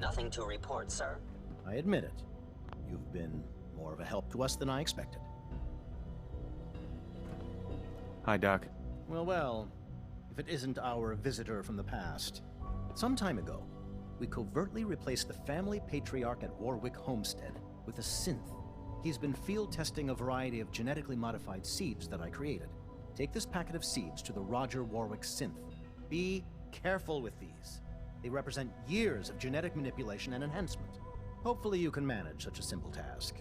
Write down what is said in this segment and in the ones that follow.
Nothing to report, sir. I admit it. You've been more of a help to us than I expected. Hi, Doc. Well, if it isn't our visitor from the past. Some time ago, we covertly replaced the family patriarch at Warwick Homestead with a synth. He's been field testing a variety of genetically modified seeds that I created. Take this packet of seeds to the Roger Warwick synth. Be careful with these. They represent years of genetic manipulation and enhancement. Hopefully you can manage such a simple task.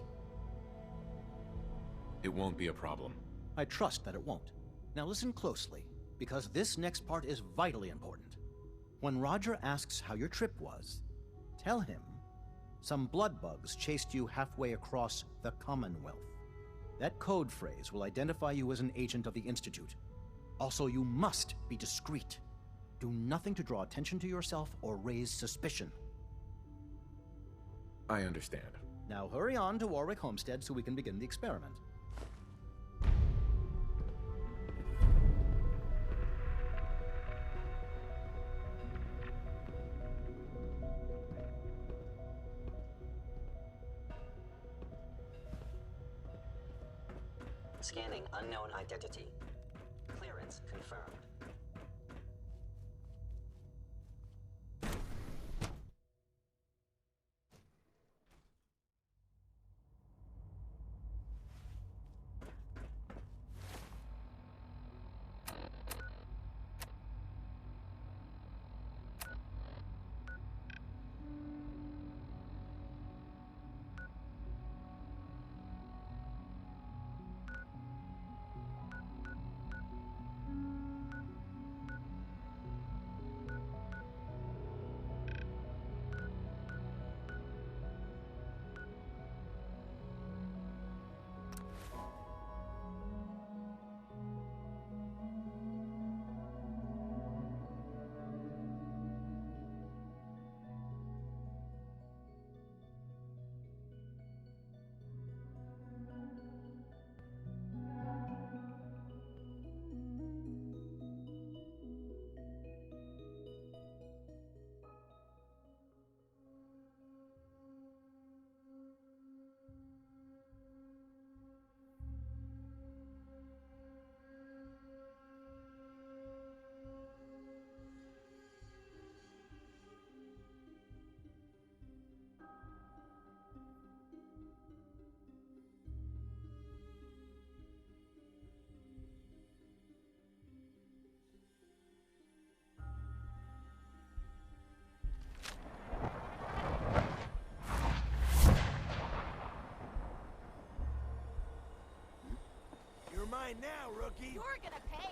It won't be a problem. I trust that it won't. Now listen closely, because this next part is vitally important. When Roger asks how your trip was, tell him some blood bugs chased you halfway across the Commonwealth. That code phrase will identify you as an agent of the Institute. Also, you must be discreet. Do nothing to draw attention to yourself or raise suspicion. I understand. Now hurry on to Warwick Homestead so we can begin the experiment. Scanning unknown identity. Clearance confirmed. You're mine now, rookie. You're gonna pay.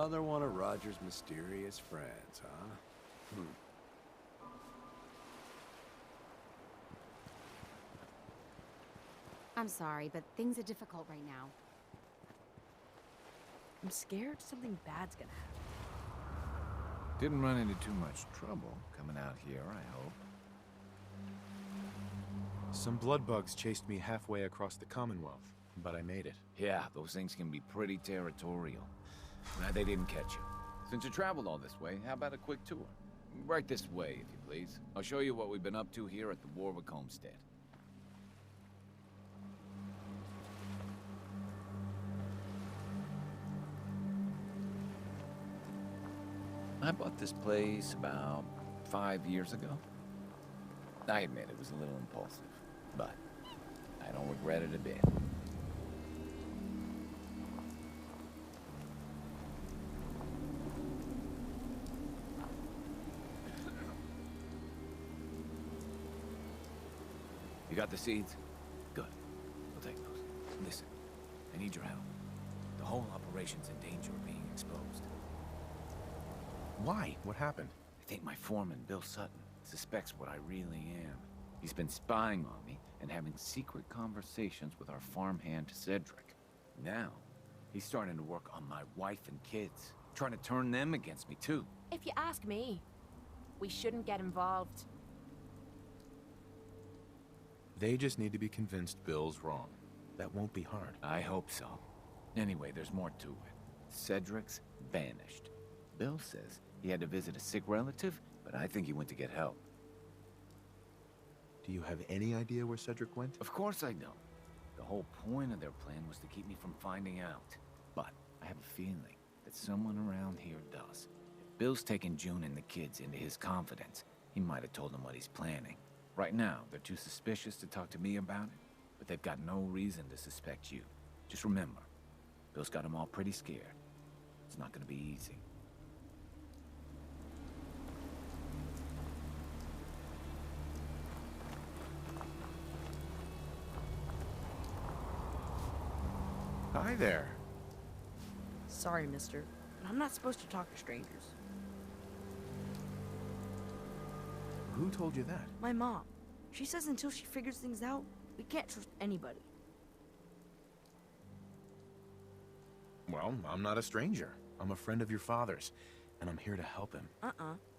Another one of Roger's mysterious friends, huh? I'm sorry, but things are difficult right now. I'm scared something bad's gonna happen. Didn't run into too much trouble coming out here, I hope. Some blood bugs chased me halfway across the Commonwealth, but I made it. Yeah, those things can be pretty territorial. Glad they didn't catch you. Since you traveled all this way, how about a quick tour? Right this way, if you please. I'll show you what we've been up to here at the Warwick homestead. I bought this place about 5 years ago. I admit it was a little impulsive, but I don't regret it a bit. You got the seeds? Good. We'll take those. Listen, I need your help. The whole operation's in danger of being exposed. Why? What happened? I think my foreman, Bill Sutton, suspects what I really am. He's been spying on me and having secret conversations with our farmhand, Cedric. Now, he's starting to work on my wife and kids, trying to turn them against me, too. If you ask me, we shouldn't get involved. They just need to be convinced Bill's wrong. That won't be hard. I hope so. Anyway, there's more to it. Cedric's vanished. Bill says he had to visit a sick relative, but I think he went to get help. Do you have any idea where Cedric went? Of course I don't. The whole point of their plan was to keep me from finding out. But I have a feeling that someone around here does. If Bill's taken June and the kids into his confidence, he might have told them what he's planning. Right now, they're too suspicious to talk to me about it, but they've got no reason to suspect you. Just remember, Bill's got them all pretty scared. It's not gonna be easy. Hi there. Sorry, mister, but I'm not supposed to talk to strangers. Who told you that? My mom. She says until she figures things out, we can't trust anybody. Well, I'm not a stranger. I'm a friend of your father's, and I'm here to help him.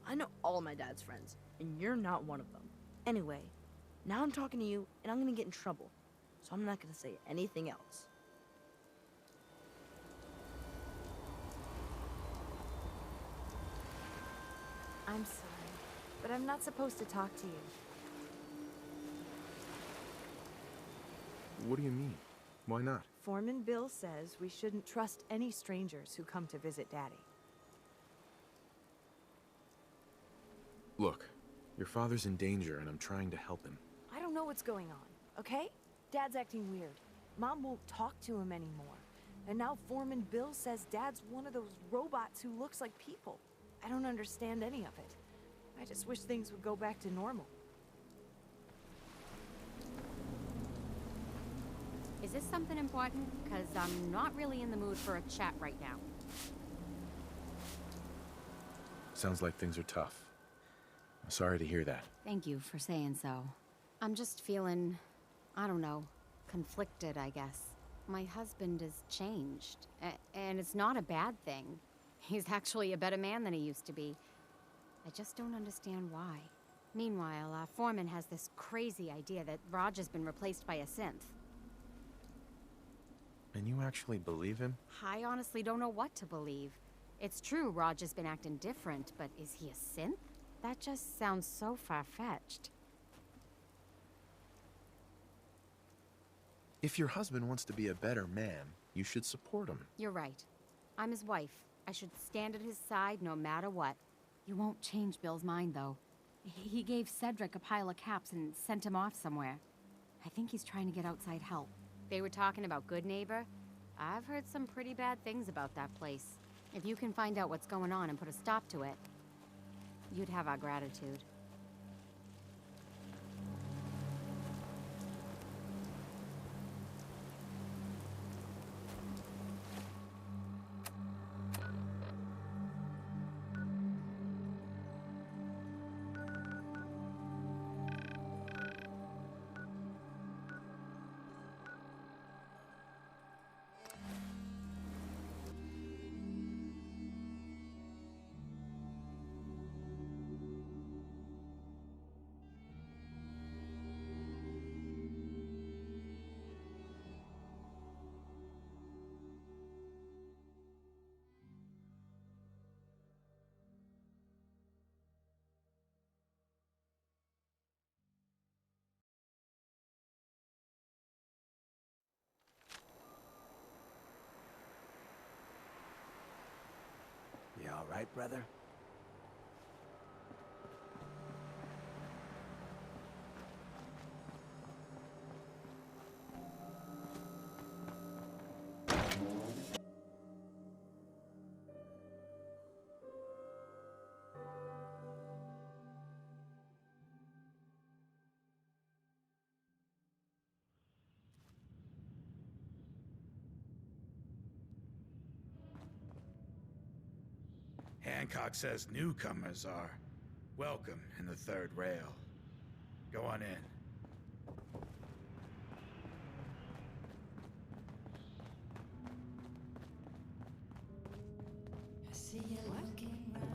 I know all my dad's friends, and you're not one of them. Anyway, now I'm talking to you, and I'm gonna get in trouble. So I'm not gonna say anything else. I'm sorry, but I'm not supposed to talk to you. What do you mean? Why not? Foreman Bill says we shouldn't trust any strangers who come to visit Daddy. Look, your father's in danger, and I'm trying to help him. I don't know what's going on, okay? Dad's acting weird. Mom won't talk to him anymore. And now Foreman Bill says Dad's one of those robots who looks like people. I don't understand any of it. I just wish things would go back to normal. Is this something important? Because I'm not really in the mood for a chat right now. Sounds like things are tough. I'm sorry to hear that. Thank you for saying so. I'm just feeling, I don't know, conflicted, I guess. My husband has changed, and it's not a bad thing. He's actually a better man than he used to be. I just don't understand why. Meanwhile, Foreman has this crazy idea that Roger's been replaced by a synth. And you actually believe him? I honestly don't know what to believe. It's true Roger's been acting different, but is he a synth? That just sounds so far-fetched. If your husband wants to be a better man, you should support him. You're right. I'm his wife. I should stand at his side no matter what. You won't change Bill's mind, though. He gave Cedric a pile of caps and sent him off somewhere. I think he's trying to get outside help. They were talking about Good Neighbor. I've heard some pretty bad things about that place. If you can find out what's going on and put a stop to it, you'd have our gratitude. it, brother. Hancock says newcomers are welcome in the third rail. Go on in.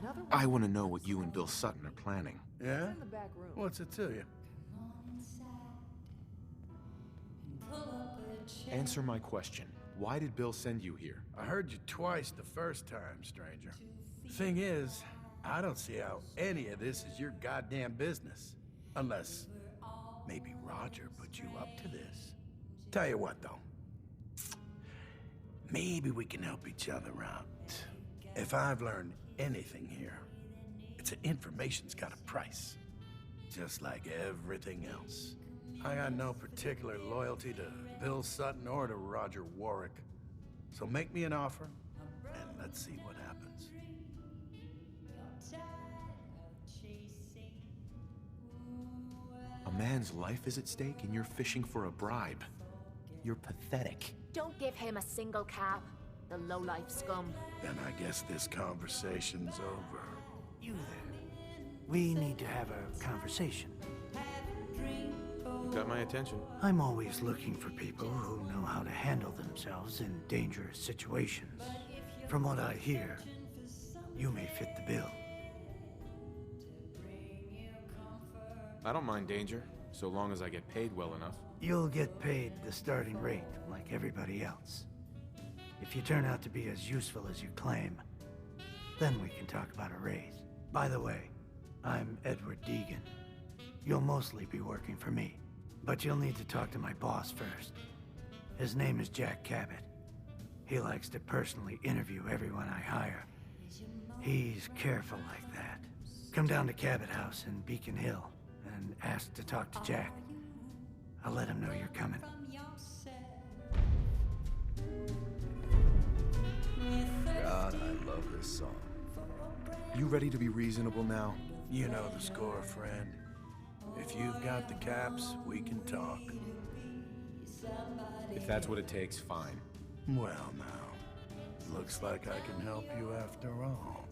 Another one I want to know what you and Bill Sutton are planning. Yeah? in the back room. What's it to you? Answer my question. Why did Bill send you here? I heard you twice the first time, stranger. Thing is, I don't see how any of this is your goddamn business. Unless maybe Roger put you up to this. Tell you what, though. Maybe we can help each other out. If I've learned anything here, it's that information's got a price. Just like everything else. I got no particular loyalty to Bill Sutton or to Roger Warwick. So make me an offer, and let's see what happens. A man's life is at stake and you're fishing for a bribe. You're pathetic. Don't give him a single cap, the low-life scum. Then I guess this conversation's over. You there. We need to have a conversation. Got my attention. I'm always looking for people who know how to handle themselves in dangerous situations. From what I hear, you may fit the bill. I don't mind danger, so long as I get paid well enough. You'll get paid the starting rate, like everybody else. If you turn out to be as useful as you claim, then we can talk about a raise. By the way, I'm Edward Deegan. You'll mostly be working for me, but you'll need to talk to my boss first. His name is Jack Cabot. He likes to personally interview everyone I hire. He's careful like that. Come down to Cabot House in Beacon Hill and ask to talk to Jack. I'll let him know you're coming. God, I love this song. You ready to be reasonable now? You know the score, friend. If you've got the caps, we can talk. If that's what it takes, fine. Well, now, looks like I can help you after all.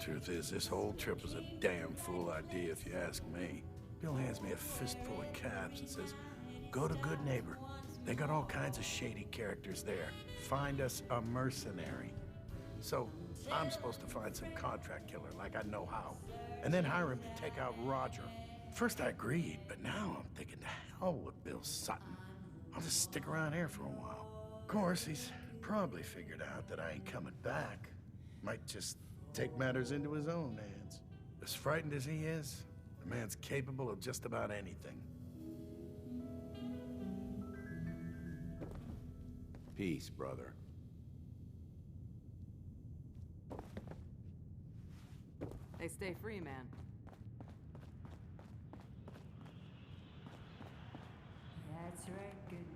Truth is, this whole trip was a damn fool idea if you ask me. Bill hands me a fistful of caps and says, go to Good Neighbor. They got all kinds of shady characters there. Find us a mercenary. So, I'm supposed to find some contract killer like I know how, and then hire him to take out Roger. First I agreed, but now I'm thinking, the hell with Bill Sutton. I'll just stick around here for a while. Of course, he's probably figured out that I ain't coming back. Might just take matters into his own hands. As frightened as he is, the man's capable of just about anything. Peace, brother. They stay free, man. That's right, good neighbor.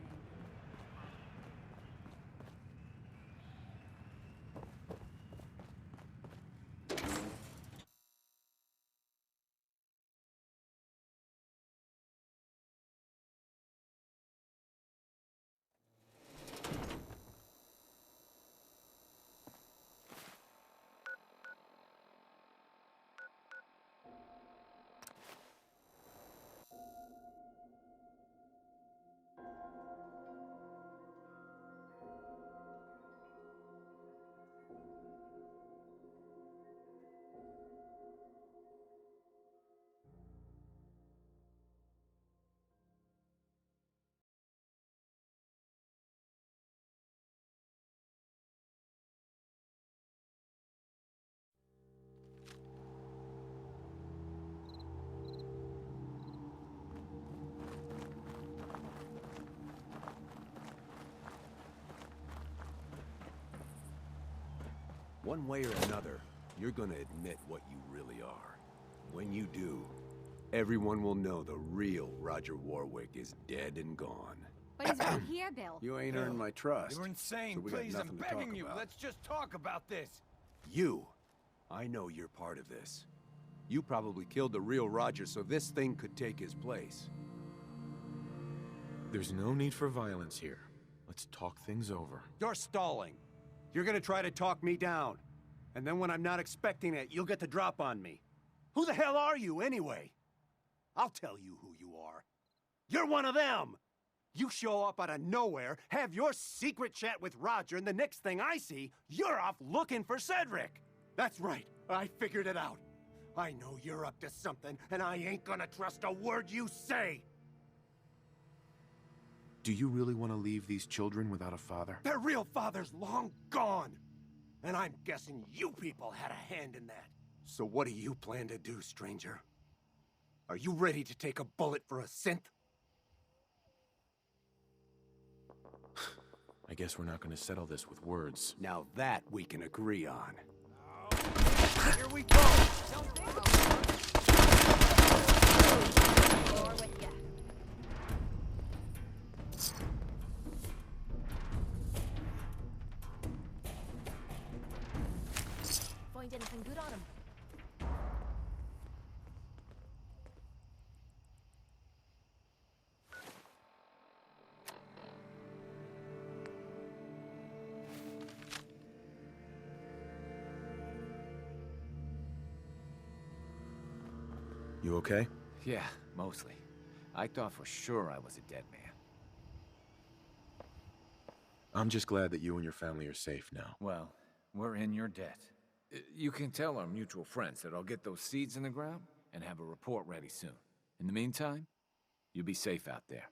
One way or another, you're gonna admit what you really are. When you do, everyone will know the real Roger Warwick is dead and gone. But he's right here, Bill. You ain't earned my trust. You're insane. so we got Please, I'm nothing to talk begging you. about. Let's just talk about this. You! I know you're part of this. You probably killed the real Roger so this thing could take his place. There's no need for violence here. Let's talk things over. You're stalling. You're gonna try to talk me down. And then when I'm not expecting it, you'll get the drop on me. Who the hell are you, anyway? I'll tell you who you are. You're one of them! You show up out of nowhere, have your secret chat with Roger, and the next thing I see, you're off looking for Cedric! That's right, I figured it out. I know you're up to something, and I ain't gonna trust a word you say! Do you really want to leave these children without a father? Their real father's long gone! And I'm guessing you people had a hand in that. So what do you plan to do, stranger? Are you ready to take a bullet for a synth? I guess we're not going to settle this with words. Now that we can agree on. Here we go! More with ya. Find anything good on him? You okay? Yeah, mostly. I thought for sure I was a dead man. I'm just glad that you and your family are safe now. Well, we're in your debt. You can tell our mutual friends that I'll get those seeds in the ground and have a report ready soon. In the meantime, you be safe out there.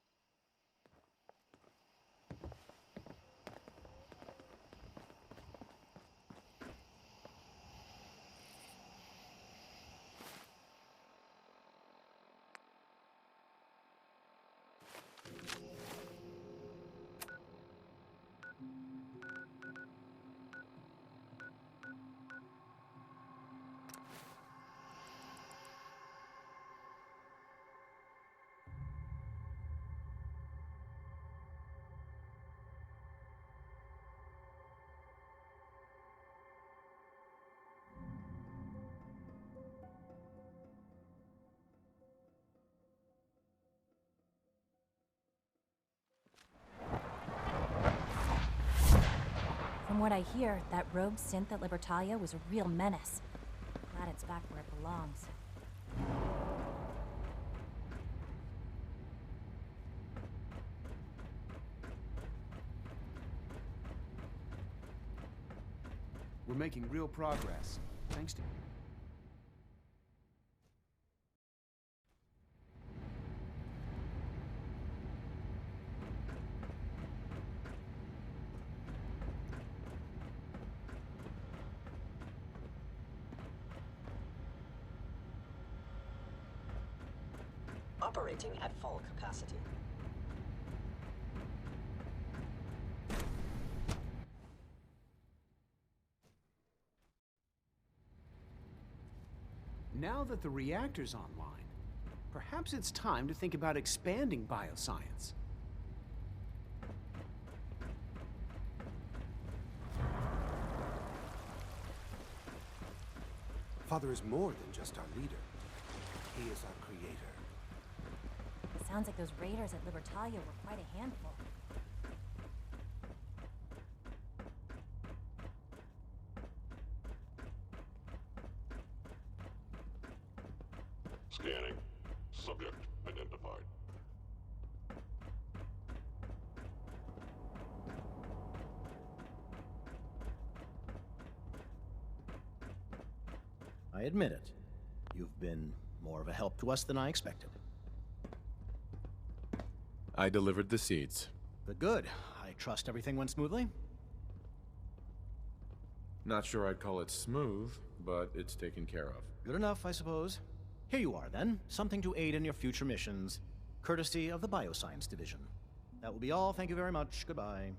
From what I hear, that rogue synth at Libertalia was a real menace. Glad it's back where it belongs. We're making real progress, thanks to... Operating at full capacity. Now that the reactor's online, perhaps it's time to think about expanding bioscience. Father is more than just our leader. He is our creator. Sounds like those raiders at Libertalia were quite a handful. Scanning. Subject identified. I admit it. You've been more of a help to us than I expected. I delivered the seeds. Good. I trust everything went smoothly? Not sure I'd call it smooth, but it's taken care of. Good enough, I suppose. Here you are, then. Something to aid in your future missions, courtesy of the Bioscience Division. That will be all. Thank you very much. Goodbye.